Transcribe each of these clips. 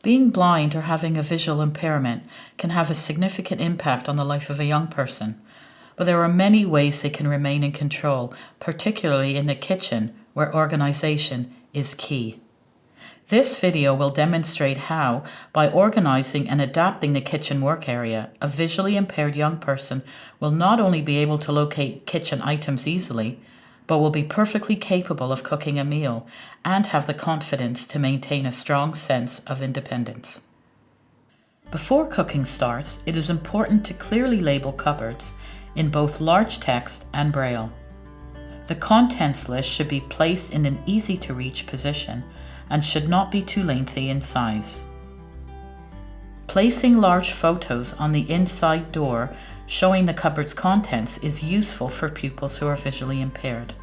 Being blind or having a visual impairment can have a significant impact on the life of a young person, but there are many ways they can remain in control, particularly in the kitchen, where organization is key. This video will demonstrate how, by organizing and adapting the kitchen work area, a visually impaired young person will not only be able to locate kitchen items easily, but will be perfectly capable of cooking a meal and have the confidence to maintain a strong sense of independence. Before cooking starts, it is important to clearly label cupboards in both large text and Braille. The contents list should be placed in an easy-to-reach position and should not be too lengthy in size. Placing large photos on the inside door showing the cupboard's contents is useful for pupils who are visually impaired.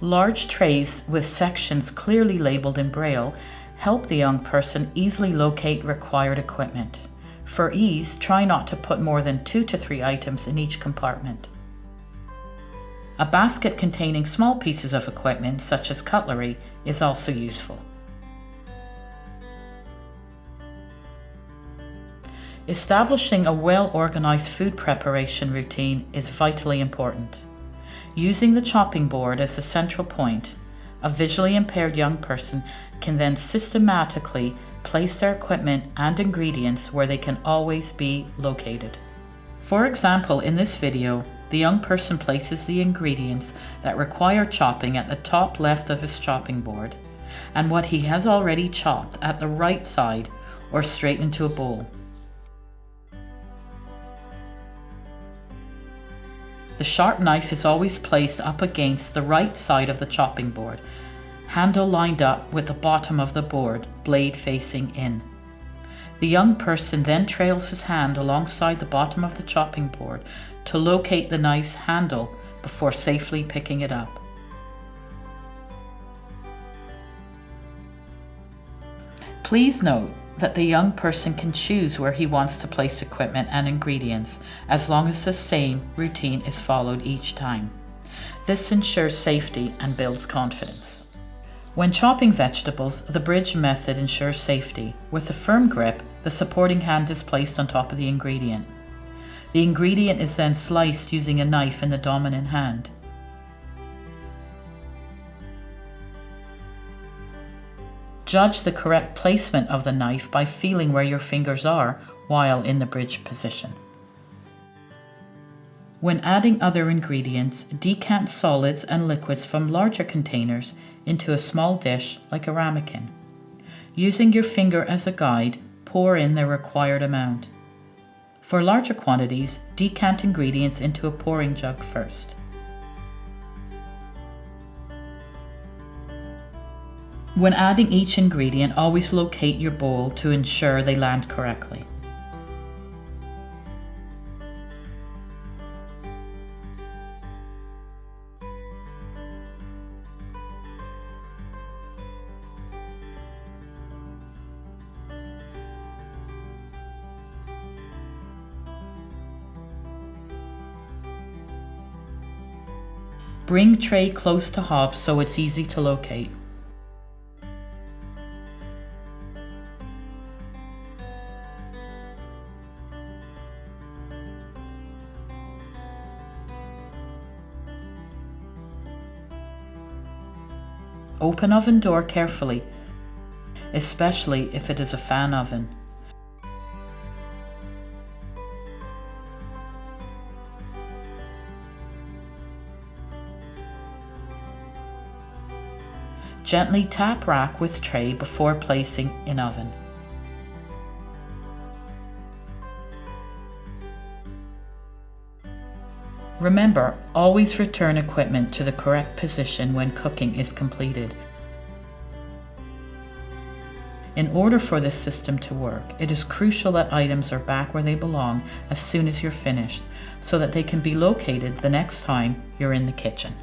Large trays with sections clearly labeled in Braille help the young person easily locate required equipment. For ease, try not to put more than 2 to 3 items in each compartment. A basket containing small pieces of equipment, such as cutlery, is also useful. Establishing a well-organized food preparation routine is vitally important. Using the chopping board as the central point, a visually impaired young person can then systematically place their equipment and ingredients where they can always be located. For example, in this video, the young person places the ingredients that require chopping at the top left of his chopping board, and what he has already chopped at the right side or straight into a bowl. The sharp knife is always placed up against the right side of the chopping board, handle lined up with the bottom of the board, blade facing in. The young person then trails his hand alongside the bottom of the chopping board to locate the knife's handle before safely picking it up. Please note that the young person can choose where he wants to place equipment and ingredients, as long as the same routine is followed each time. This ensures safety and builds confidence. When chopping vegetables, the bridge method ensures safety. With a firm grip, the supporting hand is placed on top of the ingredient. The ingredient is then sliced using a knife in the dominant hand. Judge the correct placement of the knife by feeling where your fingers are while in the bridge position. When adding other ingredients, decant solids and liquids from larger containers into a small dish like a ramekin. Using your finger as a guide, pour in the required amount. For larger quantities, decant ingredients into a pouring jug first. When adding each ingredient, always locate your bowl to ensure they land correctly. Bring tray close to hob so it's easy to locate. Open oven door carefully, especially if it is a fan oven. Gently tap rack with tray before placing in oven. Remember, always return equipment to the correct position when cooking is completed. In order for this system to work, it is crucial that items are back where they belong as soon as you're finished, so that they can be located the next time you're in the kitchen.